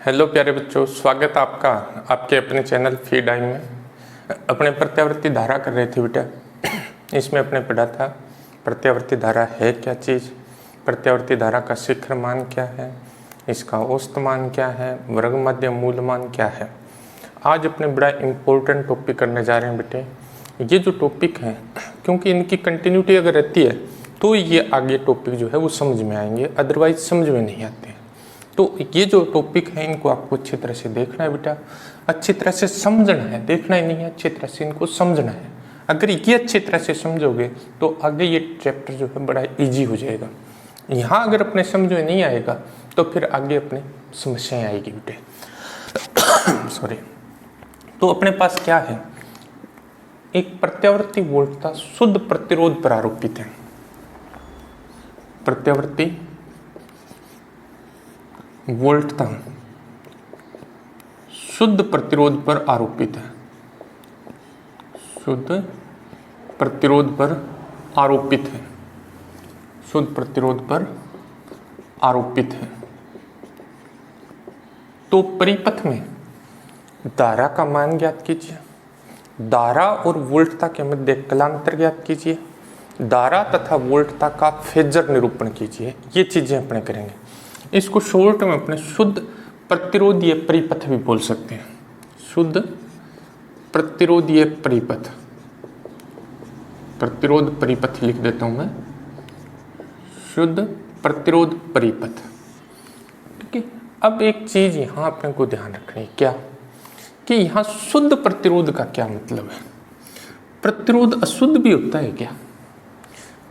Hello प्यारे बच्चों, स्वागत है आपका आपके अपने चैनल फी टाइम में। अपने प्रत्यावर्ती धारा कर रहे थे बेटा। इसमें अपने पढ़ा था प्रत्यावर्ती धारा है क्या चीज़, प्रत्यावर्ती धारा का शिखर मान क्या है, इसका औसत मान क्या है, वर्ग मध्य मूल मान क्या है। आज अपने बड़ा इम्पोर्टेंट टॉपिक करने जा रहे हैं बेटे। ये जो टॉपिक हैं, क्योंकि इनकी कंटिन्यूटी अगर रहती है तो ये आगे टॉपिक जो है वो समझ में आएंगे, अदरवाइज समझ में नहीं आते हैं। तो ये जो टॉपिक है इनको आपको अच्छी तरह से देखना है बेटा, अच्छी तरह से समझना है, देखना ही नहीं है, अच्छी तरह से इनको समझना है। अगर ये अच्छी तरह से समझोगे तो आगे ये चैप्टर जो है बड़ा इजी हो जाएगा। यहाँ अगर अपने समझ में नहीं आएगा तो फिर आगे अपने समस्याएं आएगी बेटे। सॉरी। तो अपने पास क्या है, एक प्रत्यावर्ती वोल्टता शुद्ध प्रतिरोध पर आरोपित है। प्रत्यावर्ती वोल्टता शुद्ध प्रतिरोध पर आरोपित है, शुद्ध प्रतिरोध पर आरोपित है, शुद्ध प्रतिरोध पर आरोपित है। तो परिपथ में धारा का मान ज्ञात कीजिए, धारा और वोल्टता के मध्य कलांतर ज्ञात कीजिए, धारा तथा वोल्टता का फेजर निरूपण कीजिए। ये चीजें अपने करेंगे। इसको शॉर्ट में अपने शुद्ध प्रतिरोधीय परिपथ भी बोल सकते हैं। शुद्ध प्रतिरोधीय परिपथ, प्रतिरोध परिपथ लिख देता हूं मैं, शुद्ध प्रतिरोध परिपथ। ठीक है। अब एक चीज यहां अपने को ध्यान रखनी, क्या कि यहां शुद्ध प्रतिरोध का क्या मतलब है। प्रतिरोध अशुद्ध भी होता है क्या?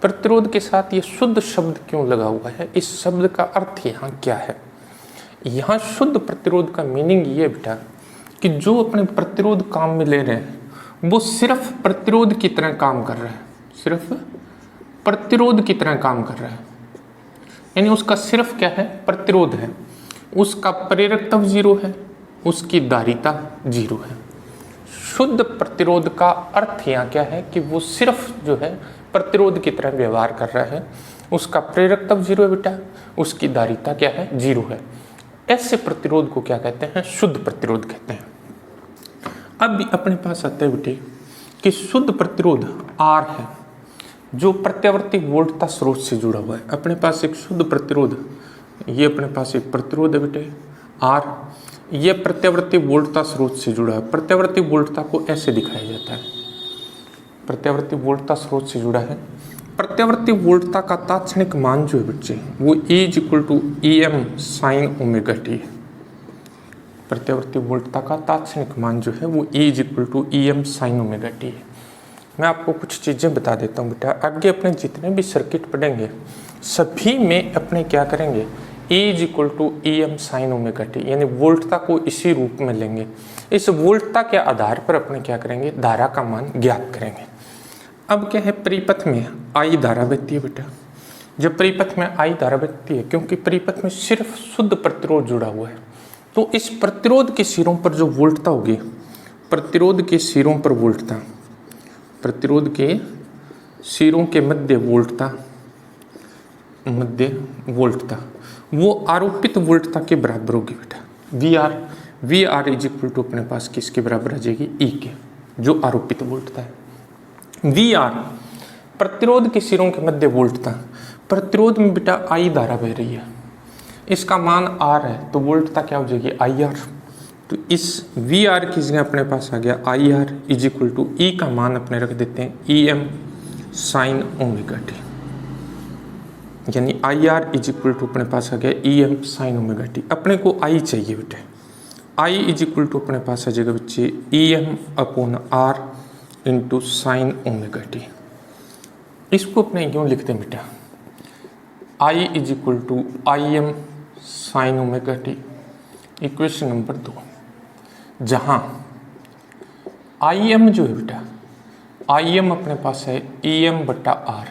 प्रतिरोध के साथ ये शुद्ध शब्द क्यों लगा हुआ है, इस शब्द का अर्थ यहाँ क्या है? यहाँ शुद्ध प्रतिरोध का मीनिंग ये बेटा कि जो अपने प्रतिरोध काम में ले रहे हैं वो सिर्फ प्रतिरोध की तरह काम कर रहा है, सिर्फ प्रतिरोध की तरह काम कर रहा है। यानी उसका सिर्फ क्या है, प्रतिरोध है, उसका प्रेरकत्व 0 है, उसकी धारिता 0 है। शुद्ध प्रतिरोध का अर्थ यहाँ क्या है कि वो सिर्फ जो है प्रतिरोध की तरह व्यवहार कर रहा है, उसका प्रेरकत्व 0 है बेटा, उसकी धारिता क्या है, 0 है। ऐसे प्रतिरोध को क्या कहते हैं, शुद्ध प्रतिरोध कहते हैं। अब अपने पास आता है बेटे कि शुद्ध प्रतिरोध R है जो प्रत्यावर्ती वोल्टता स्रोत से जुड़ा हुआ है। अपने पास एक शुद्ध प्रतिरोध, ये अपने पास एक प्रतिरोध है बेटे R, ये प्रत्यावर्ती वोल्टता स्रोत से जुड़ा है। प्रत्यावर्ती वोल्टता को ऐसे दिखाया जाता है, प्रत्यावर्ती वोल्टता स्रोत से जुड़ा है। प्रत्यावर्ती वोल्टता का तात्क्षणिक मान जो है बच्चे वो E=EM sin ω t है। प्रत्यावर्ती वोल्टता का तात्क्षणिक मान जो है वो E=EM sin ω t है। मैं आपको कुछ चीजें बता देता हूँ बेटा, आगे अपने जितने भी सर्किट पढ़ेंगे सभी में अपने क्या करेंगे, E=EM sin ω t, यानी वोल्टता को इसी रूप में लेंगे। इस वोल्टता के आधार पर अपने क्या करेंगे, धारा का मान ज्ञात करेंगे। अब क्या है, परिपथ में I धारा बहती है बेटा। जब परिपथ में I धारा बहती है, क्योंकि परिपथ में सिर्फ शुद्ध प्रतिरोध जुड़ा हुआ है, तो इस प्रतिरोध के सिरों पर जो वोल्टता होगी, प्रतिरोध के सिरों पर वोल्टता, प्रतिरोध के सिरों के मध्य वोल्टता, मध्य वोल्टता वो आरोपित वोल्टता के बराबर होगी बेटा। VR इक्वल अपने पास किसके बराबर आ जाएगी, E के, जो आरोपित वोल्टता है। VR प्रतिरोध के सिरों के मध्य वोल्टता, प्रतिरोध में बेटा I धारा बह रही है, इसका मान R है, तो वोल्टता क्या हो जाएगी, IR। तो इस VR की जगह अपने पास आ गया IR इक्वल टू E का मान अपने रख देते हैं EM sin ω t, यानी IR इक्वल टू अपने पास आ गया EM sin ω t। अपने को I चाहिए बेटे, I इक्वल टू अपने पास आ जाएगा बच्चे EM/R इंटू साइन ω t। इसको अपने यूँ लिखते हैं बेटा, I equal to IM sin ω t, equation number 2, जहाँ IM जो है बेटा, IM अपने पास है EM/R।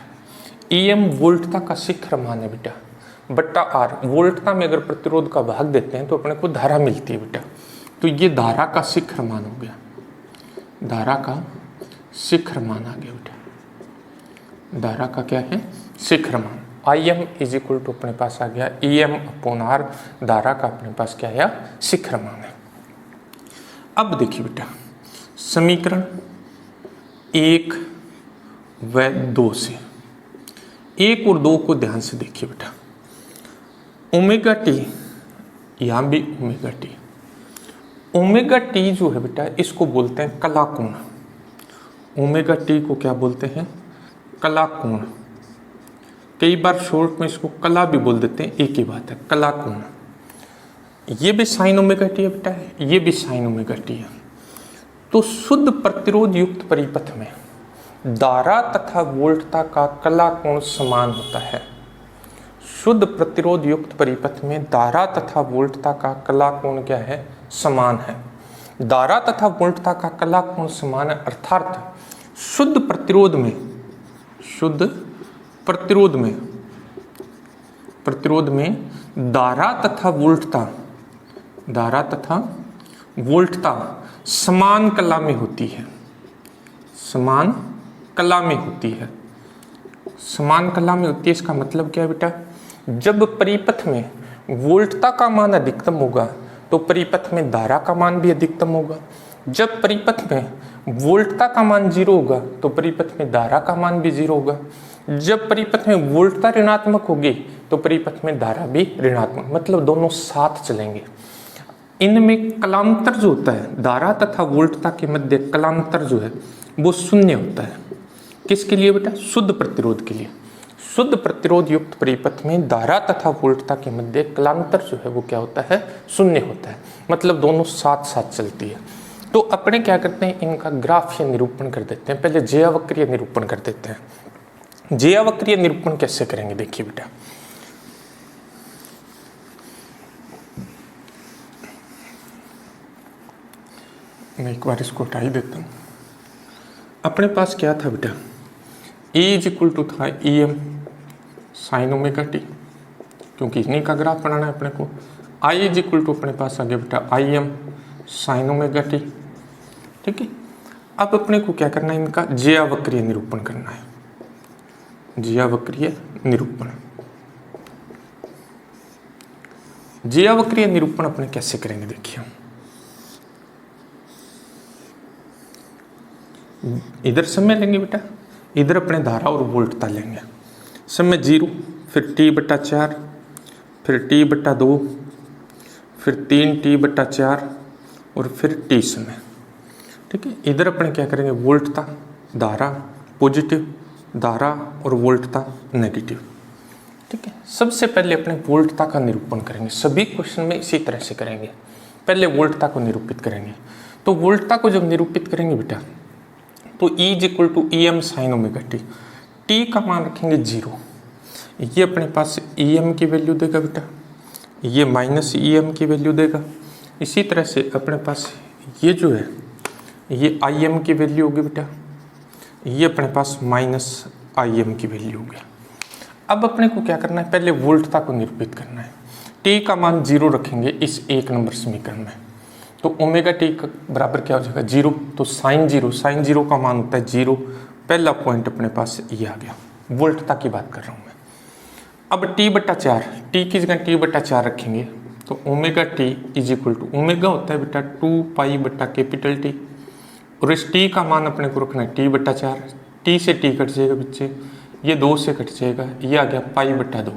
EM वोल्टता का शिखर मान है बेटा, बट्टा R वोल्टता में अगर प्रतिरोध का भाग देते हैं तो अपने को धारा मिलती है बेटा। तो ये धारा का शिखर मान हो गया, धारा का शिखर मान आ गया बेटा, धारा का क्या है, शिखर मान I M is equal to अपने पास आ गया ई एम अपॉन आर, धारा का अपने पास क्या आया, शिखर मान है। अब देखिए बेटा समीकरण 1 व 2 से 1 और 2 को ध्यान से देखिए बेटा, ओमेगा टी, यहाँ भी ओमेगा टी, ओमेगा टी जो है बेटा इसको बोलते हैं कला कोण। ओमेगा टी को क्या बोलते हैं, कला कोण। कई बार शॉर्ट में इसको कला भी बोल देते हैं, एक ही बात है, कला कोण। ये भी साइन ओमेगा टी है बेटा, ये भी साइन ओमेगा टी है। तो शुद्ध प्रतिरोध युक्त परिपथ में धारा तथा वोल्टता का कला कोण समान होता है। शुद्ध प्रतिरोध युक्त परिपथ में धारा तथा वोल्टता का कला कोण क्या है, समान है। धारा तथा वोल्टता का कला कोण समान है, अर्थात शुद्ध प्रतिरोध में धारा तथा वोल्टता समान कला में होती है, समान कला में होती है। इसका मतलब क्या है बेटा, जब परिपथ में वोल्टता का मान अधिकतम होगा तो परिपथ में धारा का मान भी अधिकतम होगा। जब परिपथ में वोल्टता का मान 0 होगा तो परिपथ में धारा का मान भी 0 होगा। जब परिपथ में वोल्टता ऋणात्मक होगी तो परिपथ में धारा भी ऋणात्मक, मतलब दोनों साथ चलेंगे। इनमें कलांतर जो होता है, धारा तथा वोल्टता के मध्य कलांतर जो है वो शून्य होता है। किसके लिए बेटा, शुद्ध प्रतिरोध के लिए। शुद्ध प्रतिरोध युक्त परिपथ में धारा तथा वोल्टता के मध्य कलांतर जो है वो क्या होता है, शून्य होता है, मतलब दोनों साथ साथ चलती है। तो अपने क्या करते हैं, इनका ग्राफ या निरूपण कर देते हैं। पहले ज्यावक्रीय निरूपण कर देते हैं। ज्यावक्रीय निरूपण कैसे करेंगे, देखिए बेटा, मैं एक बार इसको हटा ही देता हूँ। अपने पास क्या था बेटा, E इज इक्वल टू था E M sine omega t, क्योंकि इन्हीं का ग्राफ बनाना है अपने को। I इज इक्वल टू अपने पास आ गया बेटा आई एम साइन ओमेगा टी, ठीक है। अब अपने को क्या करना है, इनका ज्यावक्रीय निरूपण करना है। ज्यावक्रीय निरूपण, ज्यावक्रीय निरूपण अपने कैसे करेंगे, देखिए इधर समय लेंगे बेटा, इधर अपने धारा और वोल्टता लेंगे। समय 0, फिर T/4, फिर T/2, फिर 3T/4 और फिर T समय, ठीक है। इधर अपने क्या करेंगे, वोल्टता, धारा पॉजिटिव, धारा और वोल्टता नेगेटिव, ठीक है। सबसे पहले अपने वोल्टता का निरूपण करेंगे। सभी क्वेश्चन में इसी तरह से करेंगे, पहले वोल्टता को निरूपित करेंगे। तो वोल्टता को जब निरूपित करेंगे बेटा, तो E is equal to E M sine omega t, t का मान रखेंगे 0। ये अपने पास ई एम की वैल्यू देगा बेटा, ये माइनस ई एम की वैल्यू देगा। इसी तरह से अपने पास ये जो है ये आई एम की वैल्यू होगी बेटा, ये अपने पास माइनस आई एम की वैल्यू होगी। अब अपने को क्या करना है, पहले वोल्टता को निरूपित करना है। टी का मान 0 रखेंगे इस 1 नंबर समीकरण में, तो ओमेगा टी का बराबर क्या हो जाएगा, 0। तो साइन 0 का मान होता है 0। पहला पॉइंट अपने पास ये आ गया, वोल्टता की बात कर रहा हूँ मैं। अब T/4, टी की जगह T/4 रखेंगे, तो omega T is equal to, omega होता है बेटा 2π/T, और इस टी का मान अपने को रखना है T/4। टी से टी कट जाएगा बच्चे, ये 2 से कट जाएगा, ये आ गया π/2,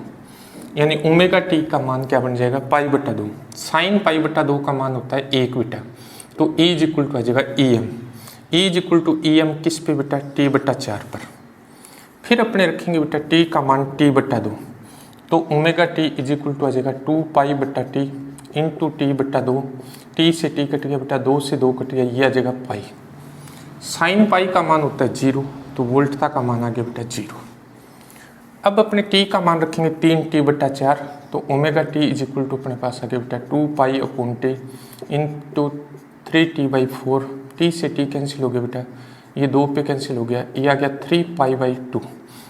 यानी ओमेगा टी का मान क्या बन जाएगा, π/2। साइन π/2 का मान होता है 1 बेटा, तो E इज इक्वल टू आ जाएगा E M. E is equal to E M किस पे बेटा, T/4 पर। फिर अपने रखेंगे बेटा टी का मान T/2, तो omega T is equal to आ जाएगा 2π/T इंटू T/2। टी से टी कट गया बेटा, 2 से 2 कट गया, ये आ जाएगा पाई। साइन पाई का मान होता है 0, तो वोल्टता का मान आ गया बेटा 0। अब अपने t का मान रखेंगे 3T/4, तो omega T is equal to अपने पास आ गया बेटा 2π/T इंटू 3T/4। टी से टी कैंसिल हो गया बेटा, ये 2 पे कैंसिल हो गया, ये आ गया 3π/2,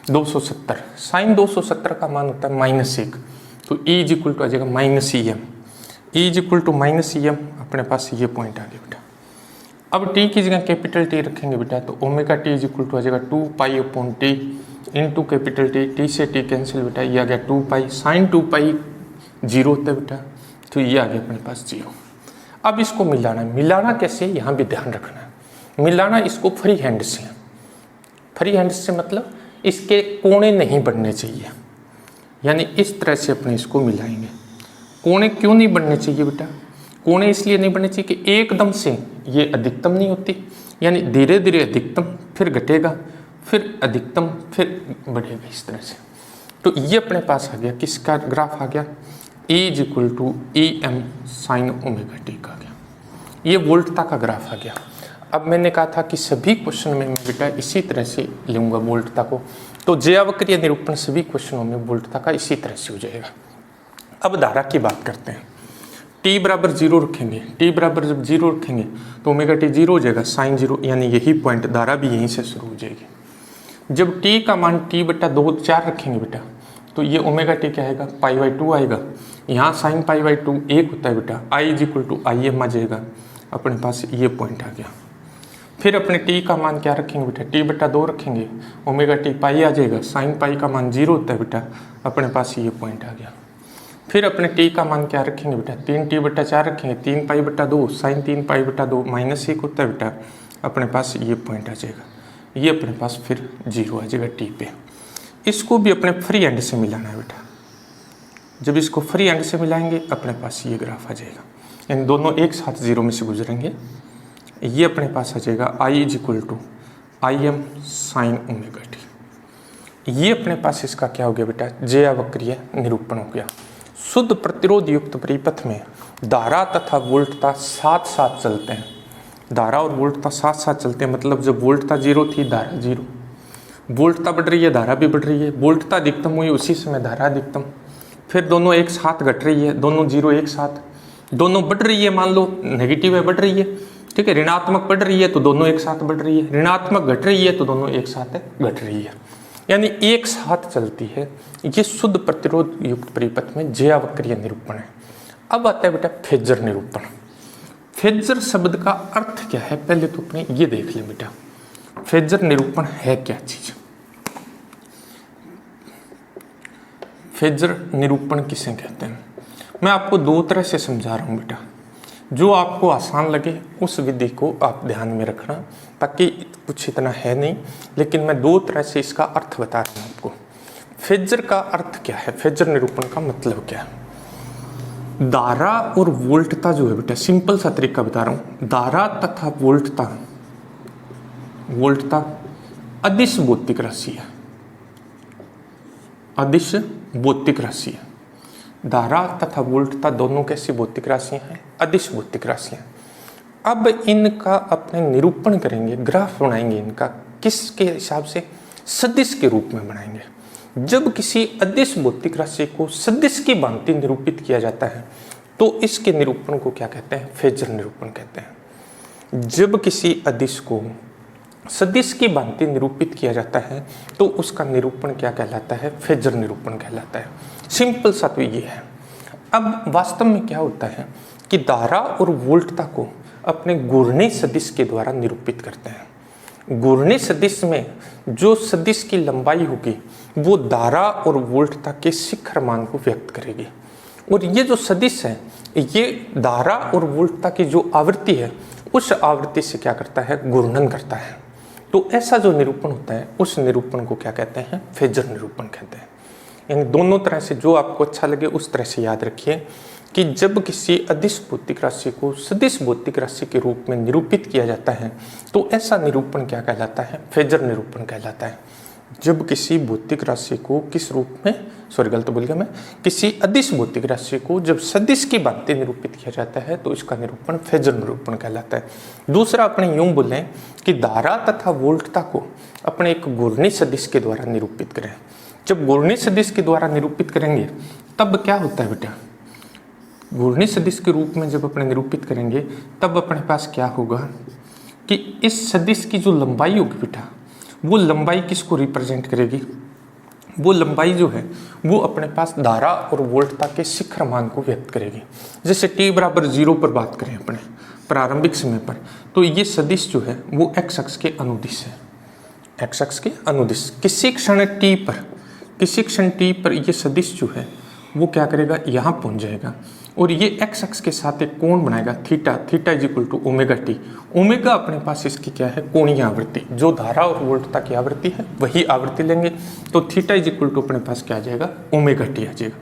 270। साइन 270 का मान होता है -1, तो E इज इक्वल टू आ जाएगा -EM। E is equal to -EM, अपने पास ये पॉइंट आ गया बेटा। अब t की जगह कैपिटल T रखेंगे बेटा, तो omega T is equal to आ जाएगा 2π/T into capital T, T से टी कैंसिल बेटा, ये आ गया 2 पाई, साइन 2 पाई 0 होता है बेटा, तो ये आ गया अपने पास 0। अब इसको मिलाना है, मिलाना कैसे यहाँ भी ध्यान रखना है, मिलाना इसको फ्री हैंड से, फ्री हैंड से मतलब इसके कोने नहीं बनने चाहिए, यानी इस तरह से अपने इसको मिलाएंगे। कोने क्यों नहीं बनने चाहिए बेटा, कोने इसलिए नहीं बनने चाहिए कि एकदम से ये अधिकतम नहीं होती, यानी धीरे धीरे अधिकतम फिर घटेगा फिर अधिकतम फिर बढ़ेगा इस तरह से। तो ये अपने पास आ गया, किसका ग्राफ आ गया, E = EM sin omega T का आ गया, ये वोल्टता का ग्राफ आ गया। अब मैंने कहा था कि सभी क्वेश्चन में मैं बेटा इसी तरह से लूँगा वोल्टता को, तो ज्यावक्रीय निरूपण सभी क्वेश्चनों में वोल्टता का इसी तरह से हो जाएगा। अब धारा की बात करते हैं, t बराबर 0 रखेंगे, t बराबर जब 0 रखेंगे तो ओमेगा टी 0 हो जाएगा, साइन 0, यानी यही पॉइंट धारा भी यहीं से शुरू हो जाएगी। जब t का मान t/2 4 रखेंगे बेटा, तो ये ओमेगा टी क्या आएगा, π/2 आएगा, यहाँ साइन π/2 1 होता है बेटा, I Im आ जाएगा, अपने पास ये पॉइंट आ गया। फिर अपने t का मान क्या रखेंगे बेटा, t/2 रखेंगे, ओमेगा टी पाई आ जाएगा, साइन पाई का मान 0 होता है बेटा, अपने पास ये पॉइंट आ गया। फिर अपने t का मान क्या रखेंगे बेटा, 3t/4 रखेंगे, 3π/2 साइन 3π/2 -1 होता है बेटा, अपने पास ये पॉइंट आ जाएगा, ये अपने पास फिर 0 आ जाएगा t पे। इसको भी अपने फ्री एंड से मिलाना है बेटा, जब इसको फ्री एंड से मिलाएंगे अपने पास ये ग्राफ आ जाएगा, यानी दोनों एक साथ 0 में से गुजरेंगे, ये अपने पास आ जाएगा I = Im sin omega T. ये अपने पास इसका क्या हो गया बेटा, ज्यावक्रीय निरूपण हो गया। शुद्ध प्रतिरोध युक्त परिपथ में धारा तथा वोल्टता साथ साथ चलते हैं, धारा और वोल्टता साथ साथ चलते हैं, मतलब जब वोल्टता 0 थी धारा 0, वोल्टता बढ़ रही है धारा भी बढ़ रही है, वोल्टता अधिकतम हुई उसी समय धारा अधिकतम, फिर दोनों एक साथ घट रही है, दोनों 0 एक साथ, दोनों बढ़ रही है, मान लो नेगेटिव है बढ़ रही है, ठीक है, ऋणात्मक बढ़ रही है तो दोनों एक साथ बढ़ रही है, ऋणात्मक घट रही है तो दोनों एक साथ घट रही है, यानी एक साथ चलती है। ये शुद्ध प्रतिरोध युक्त परिपथ में ज्यावक्रीय निरूपण है। अब आता है बेटा फेजर निरूपण। फेजर शब्द का अर्थ क्या है, पहले तो अपने ये देख लें बेटा, फेजर निरूपण है क्या चीज, फेजर निरूपण किसे कहते हैं। मैं आपको दो तरह से समझा रहा हूँ बेटा, जो आपको आसान लगे उस विधि को आप ध्यान में रखना, ताकि कुछ इतना है नहीं, लेकिन मैं दो तरह से इसका अर्थ बता रहा हूँ आपको। फेजर का अर्थ क्या है, फेजर निरूपण का मतलब क्या है। धारा और वोल्टता जो है बेटा, सिंपल सा तरीका बता रहा हूँ, धारा तथा वोल्टता अदिश भौतिक राशि है, अदिश भौतिक राशि है। धारा तथा वोल्टता दोनों कैसी भौतिक राशियां हैं, अदिश भौतिक राशियां। अब इनका अपने निरूपण करेंगे, ग्राफ बनाएंगे इनका, किसके हिसाब से, सदिश के रूप में बनाएंगे। जब किसी अदिश भौतिक राशि को सदिश की भांति निरूपित किया जाता है तो इसके निरूपण को क्या कहते हैं, फेजर निरूपण कहते हैं। जब किसी अदिश को सदिश की भांति निरूपित किया जाता है तो उसका निरूपण क्या कहलाता है, फेजर निरूपण कहलाता है। सिंपल सा तो ये है। अब वास्तव में क्या होता है कि धारा और वोल्टता को अपने घूर्णी सदिश के द्वारा निरूपित करते हैं। घूर्णी सदिश में जो सदिश की लंबाई होगी वो धारा और वोल्टता के शिखर मान को व्यक्त करेगी, और ये जो सदिश है ये धारा और वोल्टता की जो आवृत्ति है उस आवृत्ति से क्या करता है, घूर्णन करता है। तो ऐसा जो निरूपण होता है उस निरूपण को क्या कहते हैं, फेजर निरूपण कहते हैं। यानी दोनों तरह से जो आपको अच्छा लगे उस तरह से याद रखिए कि जब किसी अदिश भौतिक राशि को सदिश भौतिक राशि के रूप में निरूपित किया जाता है तो ऐसा निरूपण क्या कहलाता है, फेजर निरूपण कहलाता है। जब किसी भौतिक राशि को किस रूप में, गलत बोल गया मैं, किसी अदिश भौतिक राशि को जब सदिश की भांति निरूपित किया जाता है तो इसका निरूपण फेजर निरूपण कहलाता है। दूसरा अपने यूं बोलें कि धारा तथा वोल्टता को अपने एक घूर्णी सदिश के द्वारा निरूपित करें। जब घूर्णी सदिश के द्वारा निरूपित करेंगे तब क्या होता है बेटा, घूर्णी सदिश के रूप में जब अपने निरूपित करेंगे तब अपने पास क्या होगा कि इस सदिश की जो लंबाई होगी बेटा, वो लंबाई किसको रिप्रेजेंट करेगी, वो लंबाई जो है वो अपने पास धारा और वोल्टता के शिखर मान को व्यक्त करेगी। जैसे t बराबर 0 पर बात करें अपने प्रारंभिक समय पर, तो ये सदिश जो है वो x अक्ष के अनुदिश है, एक्स अक्ष के अनुदिश। किसी क्षण टी पर ये सदिश जो है वो क्या करेगा, यहाँ पहुंच जाएगा और ये एक्स अक्ष के साथ एक कोण बनाएगा theta is equal to omega T. Omega अपने पास इसकी क्या है, कोणीय आवृत्ति, जो धारा और वोल्टता की आवृत्ति है वही आवृत्ति लेंगे, तो थीटा इज इक्वल टू अपने पास क्या आ जाएगा, ओमेगा टी आ जाएगा।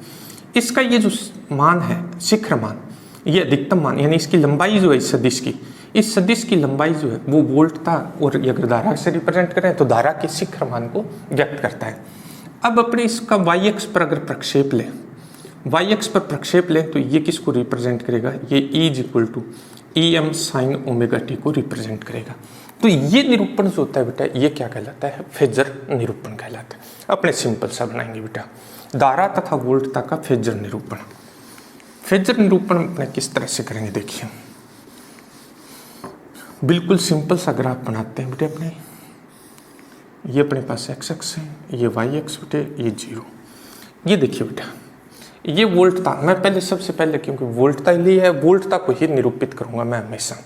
इसका ये जो मान है, शिखर मान, ये अधिकतम मान, यानी इसकी लंबाई जो है इस सदिश की लंबाई जो है वो वोल्टता और अगर धारा से रिप्रेजेंट करें तो धारा के शिखर मान को व्यक्त करता है। अब अपने इसका वाई एक्स पर अगर प्रक्षेप लें, वाई एक्स पर प्रक्षेप लें तो ये किसको रिप्रेजेंट करेगा, ये E is equal to E M sine omega T को रिप्रेजेंट करेगा। तो ये निरूपण जो होता है बेटा, ये क्या कहलाता है, फेजर निरूपण कहलाता है। अपने सिंपल सा बनाएंगे बेटा, धारा तथा वोल्टता का फेजर निरूपण। फेजर निरूपण अपने किस तरह से करेंगे, देखिए बिल्कुल सिंपल सा ग्राफ बनाते हैं बेटे अपने। ये अपने पास एक्स एक्स है, ये वाई एक्स बेटे, ये जीरो। ये देखिए बेटा, ये वोल्टता, मैं पहले सबसे पहले क्योंकि वोल्टता ही है, वोल्टता को ही निरूपित करूंगा मैं हमेशा।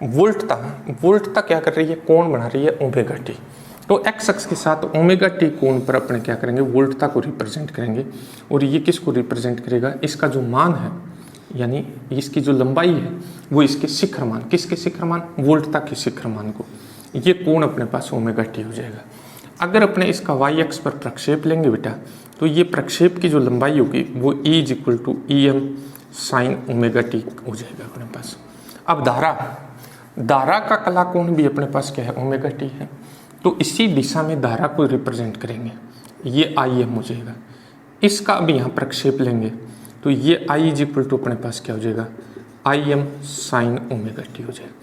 वोल्टता क्या कर रही है, कोण बना रही है ओमेगा टी। तो एक्स अक्ष के साथ ओमेगा टी कोण पर अपने क्या करेंगे, वोल्टता को रिप्रेजेंट करेंगे। और ये किसको रिप्रेजेंट करेगा, इसका जो मान है, यानी इसकी जो लंबाई है वो इसके शिखर मान, किसके शिखर मान, वोल्टता के शिखर मान को, ये कोण अपने पास ओमेगा टी हो जाएगा। अगर अपने इसका वाई एक्स पर प्रक्षेप लेंगे बेटा, तो ये प्रक्षेप की जो लंबाई होगी वो E is equal to E M sine omega T हो जाएगा अपने पास। अब धारा का कला कोण भी अपने पास क्या है, ओमेगा टी है। तो इसी दिशा में धारा को रिप्रेजेंट करेंगे, ये आई एम हो जाएगा। इसका अब यहाँ प्रक्षेप लेंगे तो ये आई इज इक्वल टू अपने पास क्या हो जाएगा, आई एम साइन ओमेगा टी हो जाएगा।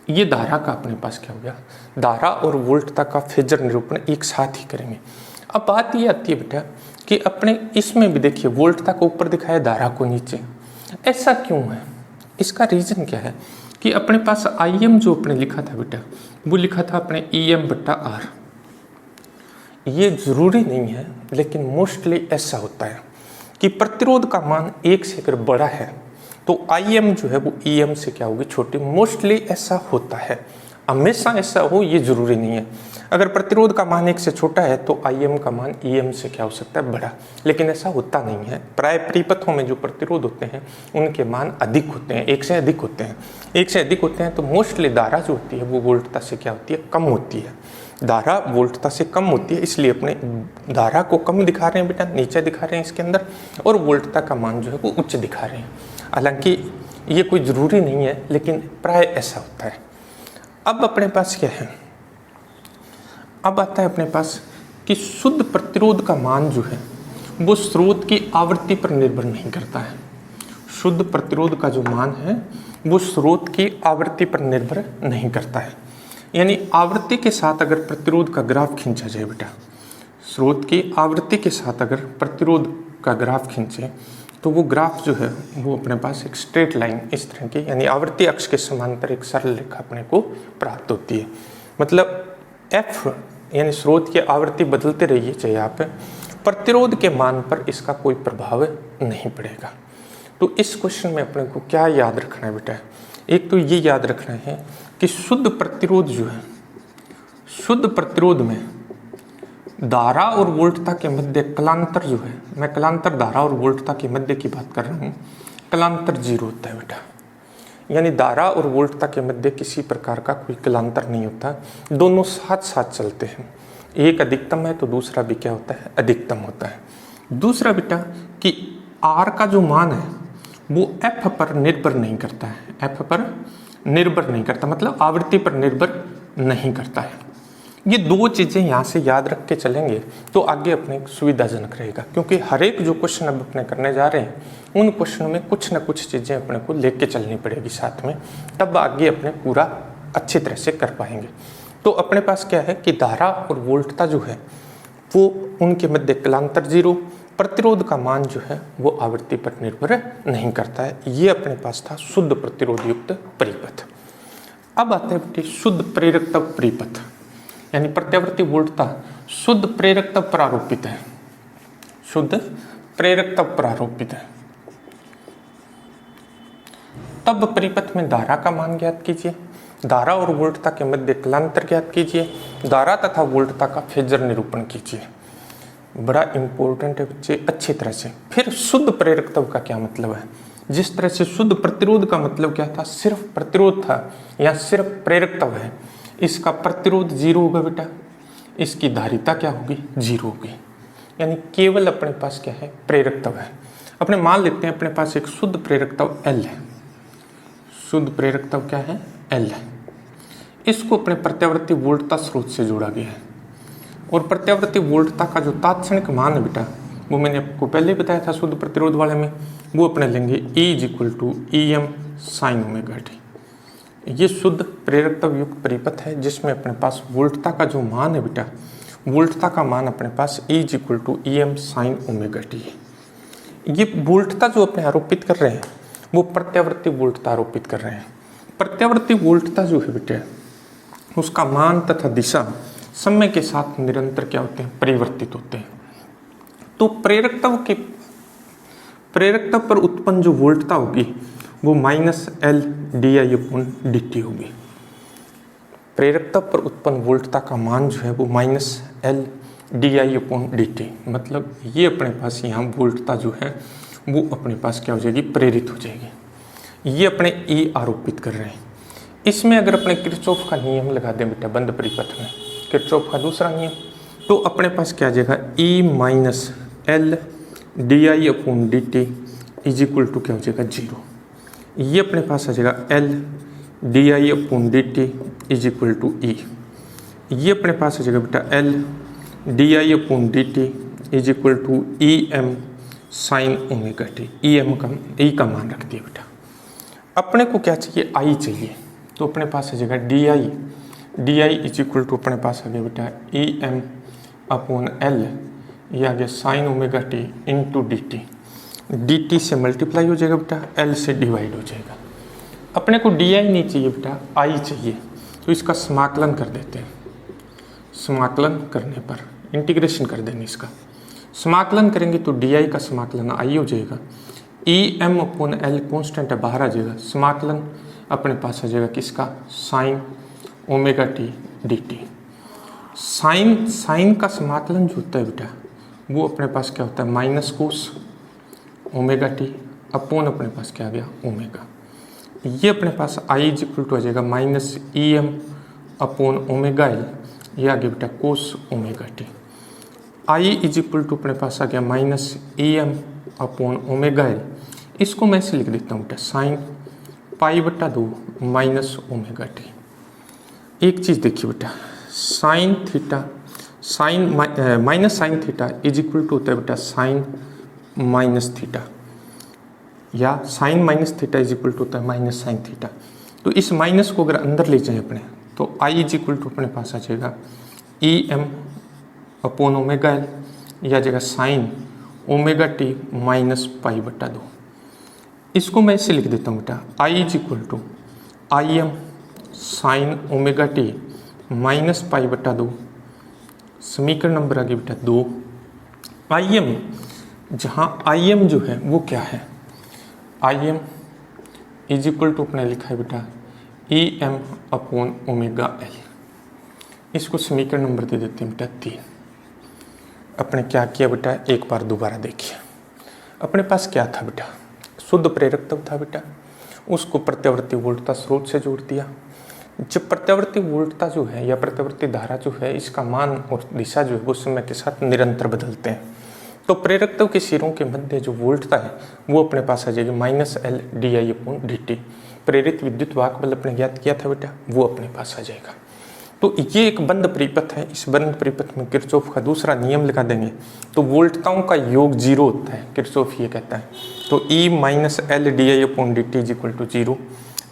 ये धारा का अपने पास क्या हो गया, धारा और वोल्टता का फेजर निरूपण एक साथ ही करेंगे। अब बात ये आती है बेटा कि अपने इसमें भी देखिए वोल्टता को ऊपर दिखाया, धारा को नीचे। ऐसा क्यों है, इसका रीजन क्या है कि अपने पास आई एम जो अपने लिखा था बेटा, वो लिखा था अपने ई एम बट्टा आर। ये जरूरी नहीं है, लेकिन मोस्टली ऐसा होता है कि प्रतिरोध का मान 1 से अगर बड़ा है तो आई एम जो है वो ई एम से क्या होगी, छोटी। मोस्टली ऐसा होता है, हमेशा ऐसा हो ये जरूरी नहीं है। अगर प्रतिरोध का मान 1 से छोटा है तो आई एम का मान ई एम से क्या हो सकता है, बड़ा। लेकिन ऐसा होता नहीं है। प्राय परिपथों में जो प्रतिरोध होते हैं उनके मान अधिक होते हैं, 1 से अधिक होते हैं। 1 से अधिक होते हैं तो मोस्टली धारा जो होती है वो वोल्टता से क्या होती है, कम होती है। धारा वोल्टता से कम होती है, इसलिए अपने धारा को कम दिखा रहे हैं बेटा, नीचे दिखा रहे हैं इसके अंदर, और वोल्टता का मान जो है वो उच्च दिखा रहे हैं। हालांकि ये कोई ज़रूरी नहीं है, लेकिन प्राय ऐसा होता है। अब अपने पास क्या है, अब आता है अपने पास कि शुद्ध प्रतिरोध का मान जो है वो स्रोत की आवृत्ति पर निर्भर नहीं करता है। शुद्ध प्रतिरोध का जो मान है वो स्रोत की आवृत्ति पर निर्भर नहीं करता है। यानी आवृत्ति के साथ अगर प्रतिरोध का ग्राफ खींचा जाए बेटा, स्रोत की आवृत्ति के साथ अगर प्रतिरोध का ग्राफ खींचे तो वो ग्राफ जो है वो अपने पास एक स्ट्रेट लाइन इस तरह की, यानी आवृत्ति अक्ष के समांतर एक सरल रेखा अपने को प्राप्त होती है। मतलब एफ यानी स्रोत की आवृत्ति बदलते रहिए चाहे आप, प्रतिरोध के मान पर इसका कोई प्रभाव नहीं पड़ेगा। तो इस क्वेश्चन में अपने को क्या याद रखना है बेटा, एक तो ये याद रखना है कि शुद्ध प्रतिरोध जो है, शुद्ध प्रतिरोध में धारा और वोल्टता के मध्य कलांतर जो है, मैं कलांतर धारा और वोल्टता के मध्य की बात कर रहा हूँ, कलांतर 0 होता है बेटा। यानी धारा और वोल्टता के मध्य किसी प्रकार का कोई कलांतर नहीं होता, दोनों साथ साथ चलते हैं। एक अधिकतम है तो दूसरा भी क्या होता है, अधिकतम होता है। दूसरा बेटा कि आर का जो मान है वो एफ पर निर्भर नहीं करता है, एफ पर निर्भर नहीं करता, मतलब आवृत्ति पर निर्भर नहीं करता है। ये दो चीज़ें यहाँ से याद रख के चलेंगे तो आगे अपने सुविधाजनक रहेगा, क्योंकि हर एक जो क्वेश्चन अब अपने करने जा रहे हैं उन क्वेश्चन में कुछ ना कुछ चीज़ें अपने को लेके चलनी पड़ेगी साथ में, तब आगे अपने पूरा अच्छी तरह से कर पाएंगे। तो अपने पास क्या है कि धारा और वोल्टता जो है वो उनके मध्य कलांतर 0, प्रतिरोध का मान जो है वो आवृत्ति पर निर्भर नहीं करता है। ये अपने पास था शुद्ध प्रतिरोध युक्त परिपथ। अब आते हैं बेटे शुद्ध प्रेरकता परिपथ, यानी प्रत्यावर्ती वोल्टता शुद्ध प्रेरकता पर आरोपित है, शुद्ध प्रेरकता पर आरोपित है। तब परिपथ में धारा का मान ज्ञात कीजिए। धारा और वोल्टता के मध्य कलांतर ज्ञात कीजिए, धारा तथा वोल्टता का फेजर निरूपण कीजिए। बड़ा इंपॉर्टेंट है बच्चे, अच्छी तरह से। फिर शुद्ध प्रेरकत्व का क्या मतलब है? जिस तरह से शुद्ध प्रतिरोध का मतलब क्या था, सिर्फ प्रतिरोध था, या सिर्फ प्रेरकत्व है। इसका प्रतिरोध 0 होगा बेटा, इसकी धारिता क्या होगी, 0 होगी, यानी केवल अपने पास क्या है, प्रेरकत्व है। अपने मान लेते हैं अपने पास एक शुद्ध प्रेरकत्व L है। शुद्ध प्रेरकत्व क्या है, L है। इसको अपने प्रत्यावर्ती वोल्टता स्रोत से जोड़ा गया है, और प्रत्यावर्ती वोल्टता का जो तात्क्षणिक मान है बेटा, वो मैंने आपको पहले बताया था शुद्ध प्रतिरोध वाले में, वो अपने लेंगे E = sin ωt। ये शुद्ध प्रेरकत्व युक्त परिपथ है, जिसमें अपने पास वोल्टता का जो मान है बेटा, वोल्टता का मान अपने पास E = sin ωt है। ये वोल्टता जो अपने आरोपित कर रहे हैं, वो प्रत्यावर्ती वोल्टता आरोपित कर रहे हैं। प्रत्यावर्ती वोल्टता जो है बेटा, उसका मान तथा दिशा समय के साथ निरंतर क्या होते हैं, परिवर्तित होते हैं। तो प्रेरकत्व पर उत्पन्न जो वोल्टता होगी वो -L/dI/dt होगी। प्रेरकत्व पर उत्पन्न वोल्टता का मान जो है वो -L/dI/dt, मतलब ये अपने पास यहाँ वोल्टता जो है वो अपने पास क्या हो जाएगी, प्रेरित हो जाएगी। ये अपने E आरोपित कर रहे हैं। इसमें अगर अपने किरचॉफ का नियम लगा दें बेटा बंद परिपथ में, किरचॉफ का दूसरा नियम, तो अपने पास क्या आ जाएगा, E - L/dI/dt = क्या हो जाएगा, 0। ये अपने पास आ जाएगा L/dI/dt = E। ये अपने पास आ जाएगा बेटा L/dI/dt = Em sin ωt। E का मान रख दिया बेटा। अपने को क्या चाहिए, I चाहिए, तो अपने पास आ जाएगा DI = अपने पास आ गया बेटा Em/L, ये आ गया sin ωt × dt। dt से मल्टीप्लाई हो जाएगा बेटा, L से डिवाइड हो जाएगा। अपने को DI नहीं चाहिए बेटा, I चाहिए, तो इसका समाकलन कर देते हैं। समाकलन करने पर इंटीग्रेशन कर देंगे, इसका समाकलन करेंगे तो DI का समाकलन I हो जाएगा। Em/L कॉन्स्टेंट है, बाहर आ जाएगा, समाकलन अपने पास आ जाएगा किसका, sin ωt dt। साइन का समाकलन जो होता है बेटा, वो अपने पास क्या होता है, -cos ωt अपॉन अपने पास क्या आ गया, ओमेगा। ये अपने पास I = आ जाएगा -Em/ωL, ये आ गया बेटा cos ωt। I = अपने पास आ गया -Em/ωL, इसको मैं ऐसे लिख देता हूँ बेटा sin π/2 -ωt। एक चीज़ देखिए बेटा, sin थीटा -sin थीटा = होता है बेटा sin -थीटा, या sin -थीटा = होता है -sin थीटा। तो इस माइनस को अगर अंदर ले जाएं अपने, तो I = अपने पास आ जाएगा Em/ωL, या आ जाएगा sin ωt -π/2। इसको मैं ऐसे लिख देता हूँ बेटा I = Im sin ωt -π/2। समीकरण नंबर आ गया बेटा 2। Im, जहाँ Im जो है वो क्या है, Im = अपने लिखा है बेटा Em/ωL। इसको समीकरण नंबर दे देते हैं बेटा 3। अपने क्या किया बेटा, एक बार दोबारा देखिए। अपने पास क्या था बेटा, शुद्ध प्रेरकत्व था बेटा, उसको प्रत्यावर्ती वोल्टता स्रोत से जोड़ दिया। जब प्रत्यावर्ती वोल्टता जो है या प्रत्यावर्ती धारा जो है, इसका मान और दिशा जो है वो समय के साथ निरंतर बदलते हैं, तो प्रेरकत्व के सिरों के मध्य जो वोल्टता है वो अपने पास आ जाएगी -L/dI/dt। प्रेरित विद्युत वाहक बल अपने ज्ञात किया था बेटा, वो अपने पास आ जाएगा। तो ये एक बंद परिपथ है। इस बंद परिपथ में किरचॉफ का दूसरा नियम लगा देंगे तो वोल्टताओं का योग 0 होता है, किरचॉफ ये कहता है। तो E - L/dI/dt = 0,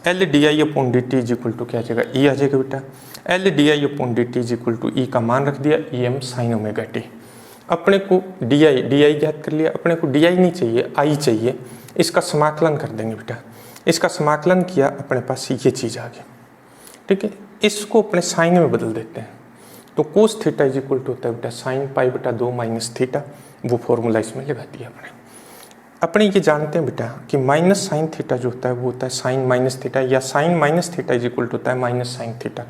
L/dI/dt = क्या आ जाएगा, E आ जाएगा बेटा। L/dI/dt = E का मान रख दिया Em sin ωt। अपने को DI ज्ञात कर लिया, अपने को DI नहीं चाहिए, I चाहिए। इसका समाकलन कर देंगे बेटा। इसका समाकलन किया, अपने पास ये चीज़ आ गई, ठीक है। इसको अपने साइन में बदल देते हैं, तो cos थीटा = होता है बेटा sin π/2 - थीटा। वो फॉर्मूला इसमें लगा दिया अपने। अपने ये जानते हैं बेटा कि माइनस साइन थीटा जो होता है वो होता है साइन माइनस थीटा, या sine minus theta is equal to होता है माइनस साइन थीटा।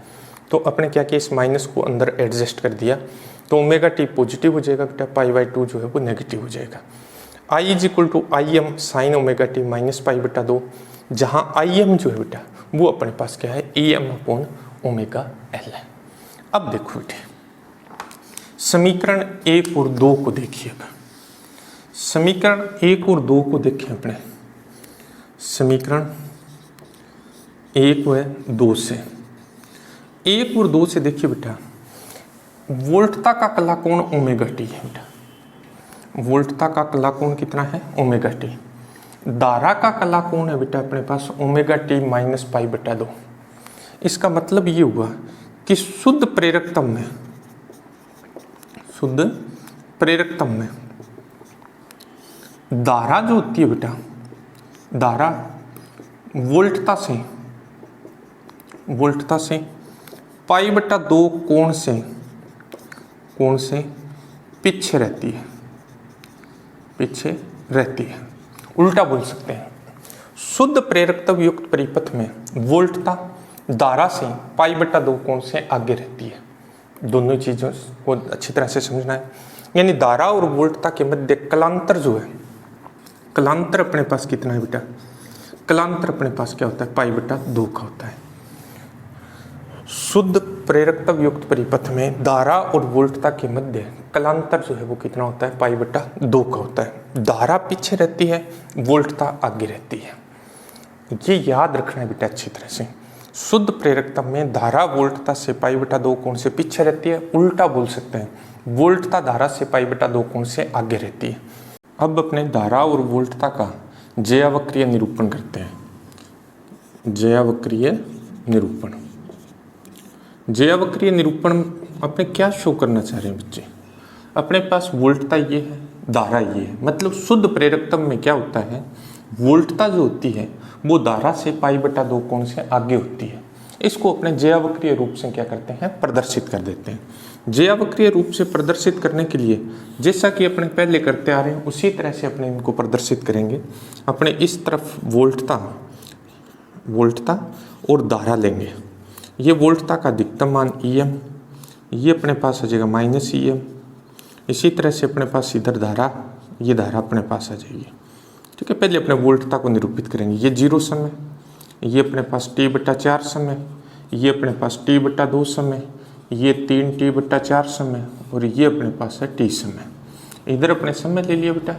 तो अपने क्या किया, इस माइनस को अंदर एडजस्ट कर दिया, तो ओमेगा टी पॉजिटिव हो जाएगा बेटा, पाई बाई 2 जो है वो नेगेटिव हो जाएगा। I is equal to I M sine omega T minus pi बटा 2, जहाँ आई एम जो है बेटा वो अपने पास क्या है, E M upon omega L है। अब देखो बेटे समीकरण 1 और 2 को देखिए। अब समीकरण 1 और 2 को देखें अपने, समीकरण 1 व 2 से, 1 और 2 से देखिए बेटा, वोल्टता का कला कोण ओमेगा टी है बेटा, वोल्टता का कला कोण कितना है, ओमेगा टी। धारा का कला कोण है बेटा अपने पास ओमेगा टी माइनस पाई बटा 2। इसका मतलब ये हुआ कि शुद्ध प्रेरकत्व में, शुद्ध प्रेरकत्व में धारा जो होती है बेटा, धारा वोल्टता से पाई बटा 2 कोण से पीछे रहती है, पीछे रहती है। उल्टा बोल सकते हैं, शुद्ध प्रेरकत्व युक्त परिपथ में वोल्टता धारा से पाई बटा 2 कोण से आगे रहती है। दोनों चीज़ों को अच्छी तरह से समझना है। यानी धारा और वोल्टता के मध्य कलांतर जो है, कलांतर अपने पास कितना है बेटा, कलांतर अपने पास क्या होता है, पाई बटा 2 का होता है। शुद्ध प्रेरकत्व युक्त परिपथ में धारा और वोल्टता के मध्य कलांतर जो है वो कितना होता है, पाई बटा 2 का होता है। धारा पीछे रहती है, वोल्टता आगे रहती है। ये याद रखना है बेटा अच्छी तरह से। शुद्ध प्रेरकत्व में धारा वोल्टता से पाई बटा 2 कोण से पीछे रहती है। उल्टा बोल सकते हैं, वोल्टता धारा से पाई बटा 2 कोण से आगे रहती है। अब अपने धारा और वोल्टता का ज्यावक्रीय निरूपण करते हैं। ज्यावक्रीय निरूपण, ज्यावक्रीय निरूपण अपने क्या शो करना चाह रहे हैं बच्चे, अपने पास वोल्टता ये है, धारा ये है, मतलब शुद्ध प्रेरकत्व में क्या होता है, वोल्टता जो होती है वो धारा से पाई बटा 2 कोण से आगे होती है। इसको अपने ज्यावक्रीय रूप से क्या करते हैं, प्रदर्शित कर देते हैं। ज्यावक्रीय रूप से प्रदर्शित करने के लिए जैसा कि अपने पहले करते आ रहे हैं उसी तरह से अपने इनको प्रदर्शित करेंगे। अपने इस तरफ वोल्टता और धारा लेंगे। ये वोल्टता का अधिकतम मान EM, ये अपने पास आ जाएगा माइनस EM। इसी तरह से अपने पास इधर धारा, ये धारा अपने पास आ जाएगी। ठीक है, पहले अपने वोल्टता को निरूपित करेंगे। ये 0 समय, ये अपने पास T/4 समय, ये अपने पास T/2 समय, ये 3T/4 समय, और ये अपने पास है T समय। इधर अपने समय ले लिया बेटा,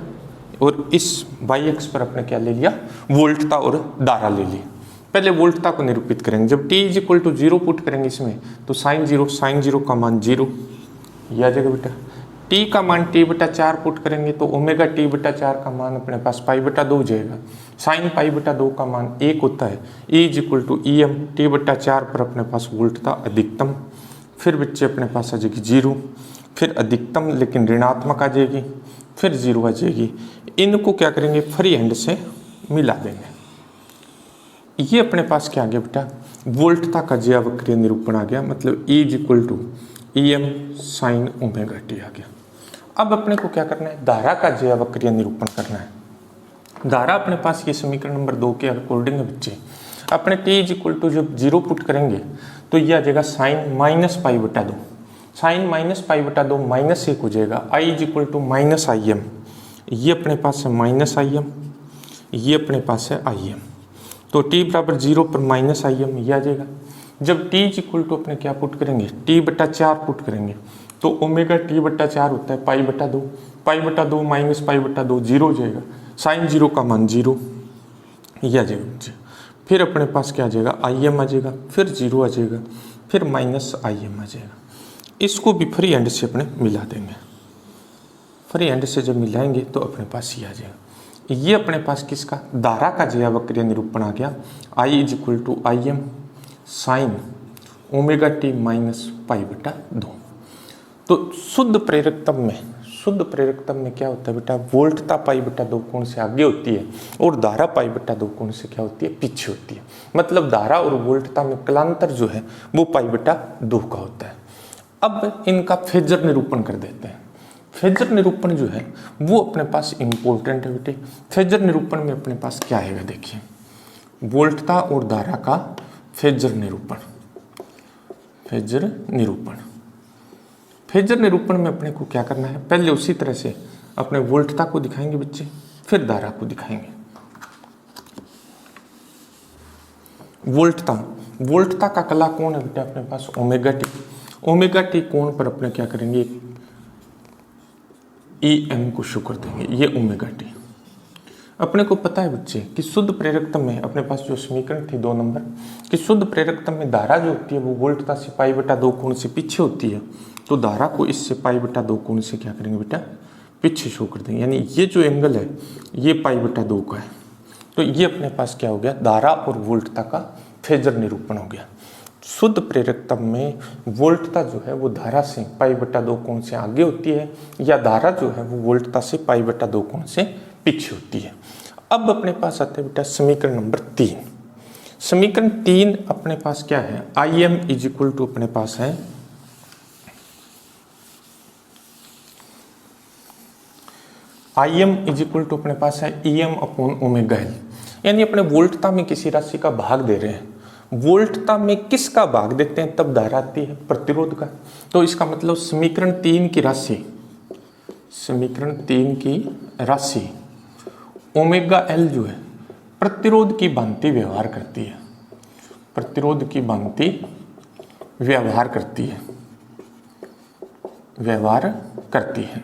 और इस y अक्ष पर अपने क्या ले लिया, वोल्टता और धारा ले ली। पहले वोल्टता को निरूपित करेंगे। जब t is equal to 0 put करेंगे इसमें, तो साइन 0 का मान 0 यह आ जाएगा बेटा। t का मान T/4 पुट करेंगे तो ओमेगा T/4 का मान अपने पास पाई बटा 2 हो जाएगा। साइन पाई बटा 2 का मान 1 होता है। e is equal to EM, T/4 पर अपने पास वोल्टता अधिकतम, फिर बच्चे अपने पास आ जाएगी 0, फिर अधिकतम लेकिन ऋणात्मक आ जाएगी, फिर 0 आ जाएगी। इनको क्या करेंगे, फ्री हैंड से मिला देंगे। ये अपने पास क्या आ गया बेटा, वोल्टता का ज्यावक्रीय निरूपण आ गया, मतलब E is equal to EM sine omega T आ गया। अब अपने को क्या करना है, धारा का ज्यावक्रीय निरूपण करना है। धारा अपने पास ये समीकरण नंबर 2 के अकॉर्डिंग है बच्चे। अपने t इज इक्वल टू जब 0 पुट करेंगे तो ये आ जाएगा साइन माइनस पाई बटा 2, साइन माइनस पाई बटा 2 माइनस 1 हो जाएगा। I is equal to minus IM, ये अपने पास है माइनस IM, ये अपने पास है IM। तो t बराबर 0 पर माइनस IM ये आ जाएगा। जब t इज इक्वल टू अपने क्या पुट करेंगे, T/4 पुट करेंगे तो ओमेगा T/4 होता है पाई बटा 2, पाई बटा 2 माइनस पाई बटा 2 0 हो जाएगा। साइन 0 का मान 0 ये आ जाएगा। फिर अपने पास क्या आ जाएगा, IM आ जाएगा, फिर 0 आ जाएगा, फिर माइनस IM आ जाएगा। इसको भी फ्री हैंड से अपने मिला देंगे। फ्री हैंड से जब मिलाएंगे तो अपने पास ये आ जाएगा। ये अपने पास किसका, धारा का ज्यावक्रीय निरूपण आ गया। I is equal to IM sine omega T minus pi बटा 2। तो शुद्ध प्रेरकत्व में क्या होता है बेटा, वोल्टता पाई बटा 2 कोण से आगे होती है और धारा पाई बटा 2 कोण से क्या होती है, पीछे होती है। मतलब धारा और वोल्टता में कलांतर जो है वो पाई बटा 2 का होता है। अब इनका फेजर निरूपण कर देते हैं। फेजर निरूपण जो है वो अपने पास इम्पोर्टेंट है बेटे। फेजर निरूपण में अपने पास क्या आएगा, देखिए वोल्टता और धारा का फेजर निरूपण। फेजर निरूपण, फेजर निरूपण में अपने को क्या करना है, पहले उसी तरह से अपने वोल्टता को दिखाएंगे बच्चे, फिर धारा को दिखाएंगे। वोल्टता, वोल्टता का कला कोण है बेटा अपने पास ओमेगा टी। ओमेगा टी कोण पर अपने क्या करेंगे, EM को शो कर देंगे, ये ओमेगा टी। अपने को पता है बच्चे कि शुद्ध प्रेरकत्व में अपने पास जो समीकरण थी 2 नंबर कि शुद्ध प्रेरकत्व में धारा जो होती है वो वोल्टता से π/2 कोण से पीछे होती है, तो धारा को इससे π/2 कोण से क्या करेंगे बेटा, पीछे शो कर देंगे। यानी ये जो एंगल है ये π/2 का है, तो ये अपने पास क्या हो गया, धारा और वोल्टता का फेजर निरूपण हो गया। शुद्ध प्रेरकत्व में वोल्टता जो है वो धारा से π/2 कोण से आगे होती है, या धारा जो है वो वोल्टता से π/2 कोण से पीछे होती है। अब अपने पास आता है बेटा समीकरण नंबर 3। समीकरण 3 अपने पास क्या है, IM इक्वल टू अपने पास है IM इक्वल टू अपने पास है EM/ω_L। यानी अपने वोल्टता में किसी राशि का भाग दे रहे हैं, वोल्टता में किसका भाग देते हैं तब धारा आती है, प्रतिरोध का। तो इसका मतलब समीकरण 3 की राशि, समीकरण 3 की राशि ω_L जो है प्रतिरोध की भांति व्यवहार करती है, प्रतिरोध की भांति व्यवहार करती है, व्यवहार करती है।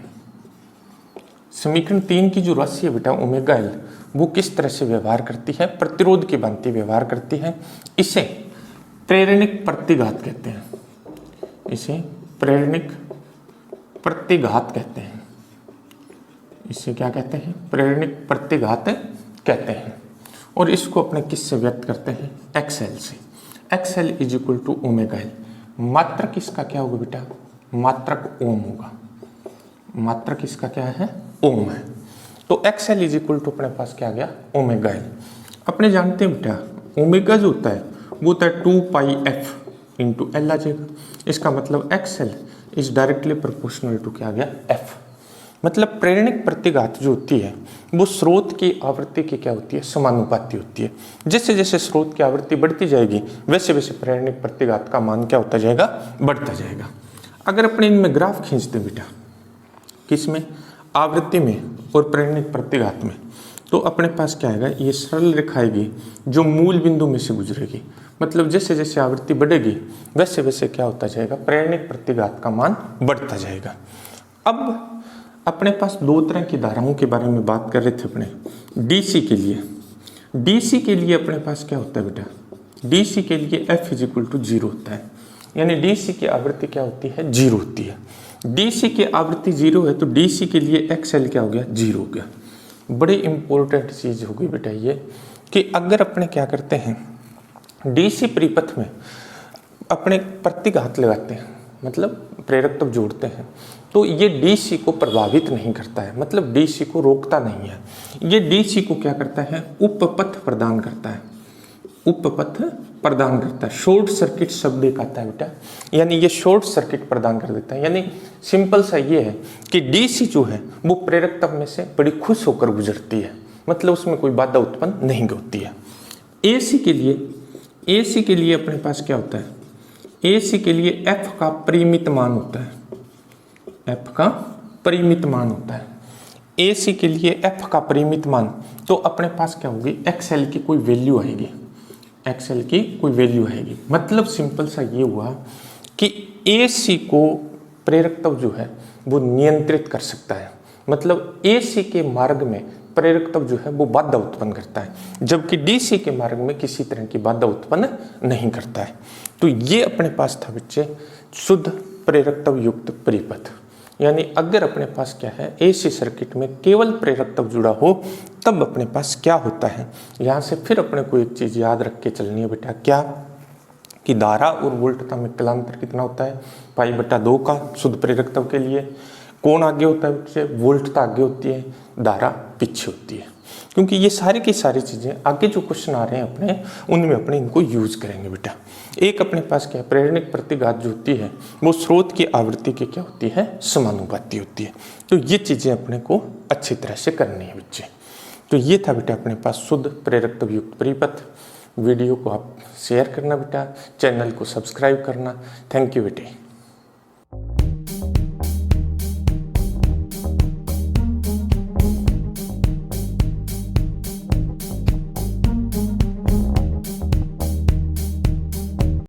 समीकरण 3 की जो राशि है बेटा ω_L वो किस तरह से व्यवहार करती है, प्रतिरोध की भांति व्यवहार करती है। इसे प्रेरणिक प्रतिघात कहते हैं, इसे प्रेरणिक प्रतिघात कहते हैं, इसे क्या कहते हैं, प्रेरणिक प्रतिघात कहते हैं। और इसको अपने किस से व्यक्त करते हैं, XL से। XL equal to ω_L। मात्रक इसका क्या होगा बेटा, मात्रक ओम होगा, मात्रक इसका क्या है, ओम है। तो XL इक्वल टू अपने पास क्या आ गया, ω_L। अपने जानते हैं बेटा ओमेगा जो होता है वो होता है 2πf × L आ जाएगा। इसका मतलब XL is directly proportional to क्या आ गया, F। मतलब प्रेरणिक प्रतिघात जो होती है वो स्रोत की आवृत्ति की क्या होती है, समानुपाती होती है। जैसे जैसे स्रोत की आवृत्ति बढ़ती जाएगी वैसे वैसे प्रेरणिक प्रतिघात का मान क्या होता जाएगा, बढ़ता जाएगा। अगर अपने इनमें ग्राफ खींचते बेटा, किसमें, आवृत्ति में और प्रेरणिक प्रतिघात में, तो अपने पास क्या आएगा, ये सरल रेखा आएगी जो मूल बिंदु में से गुजरेगी। मतलब जैसे जैसे आवृत्ति बढ़ेगी वैसे वैसे क्या होता जाएगा, प्रेरणिक प्रतिघात का मान बढ़ता जाएगा। अब अपने पास 2 तरह की धाराओं के बारे में बात कर रहे थे अपने, DC के लिए। DC के लिए अपने पास क्या होता है बेटा, DC के लिए F = 0 होता है। यानी DC की आवृत्ति क्या होती है, 0 होती है। DC की आवृत्ति 0 है तो DC के लिए XL क्या हो गया, 0 हो गया। बड़ी इंपॉर्टेंट चीज़ हो गई बेटा ये कि अगर अपने क्या करते हैं, DC परिपथ में अपने प्रतिघात लगाते हैं, मतलब प्रेरकत्व जोड़ते हैं, तो ये DC को प्रभावित नहीं करता है, मतलब DC को रोकता नहीं है। ये DC को क्या करता है, उपपथ प्रदान करता है, उपपथ प्रदान करता है। शॉर्ट सर्किट शब्द एक आता है बेटा, यानी ये शॉर्ट सर्किट प्रदान कर देता है। यानी सिंपल सा ये है कि DC जो है वो प्रेरकत्व में से बड़ी खुश होकर गुजरती है, मतलब उसमें कोई बाधा उत्पन्न नहीं होती है। AC के लिए अपने पास क्या होता है, AC के लिए F का परिमित मान होता है, F का परिमित मान होता है। AC के लिए F का परिमित मान, तो अपने पास क्या होगी, XL की कोई वैल्यू आएगी, XL की कोई वैल्यू आएगी। मतलब सिंपल सा ये हुआ कि AC को प्रेरकत्व जो है वो नियंत्रित कर सकता है, मतलब AC के मार्ग में प्रेरकत्व जो है वो बाधा उत्पन्न करता है, जबकि DC के मार्ग में किसी तरह की बाधा उत्पन्न नहीं करता है। तो ये अपने पास था बच्चे शुद्ध प्रेरकत्व युक्त परिपथ। यानी अगर अपने पास क्या है, AC सर्किट में केवल प्रेरकत्व जुड़ा हो तब अपने पास क्या होता है। यहाँ से फिर अपने को एक चीज़ याद रख के चलनी है बेटा, क्या कि धारा और वोल्टता में कलांतर कितना होता है, π/2 का शुद्ध प्रेरकत्व के लिए। कौन आगे होता है बच्चे, वोल्टता आगे होती है, धारा पीछे होती है। क्योंकि ये सारी की सारी चीज़ें आगे जो क्वेश्चन आ रहे हैं अपने, उनमें अपने इनको यूज करेंगे बेटा। एक अपने पास क्या है, प्रेरणिक प्रतिघात जो होती है वो स्रोत की आवृत्ति की क्या होती है, समानुपाती होती है। तो ये चीज़ें अपने को अच्छी तरह से करनी है बच्चे। तो ये था बेटा अपने पास शुद्ध प्रेरक युक्त परिपथ। वीडियो को आप शेयर करना बेटा, चैनल को सब्सक्राइब करना। थैंक यू बेटे।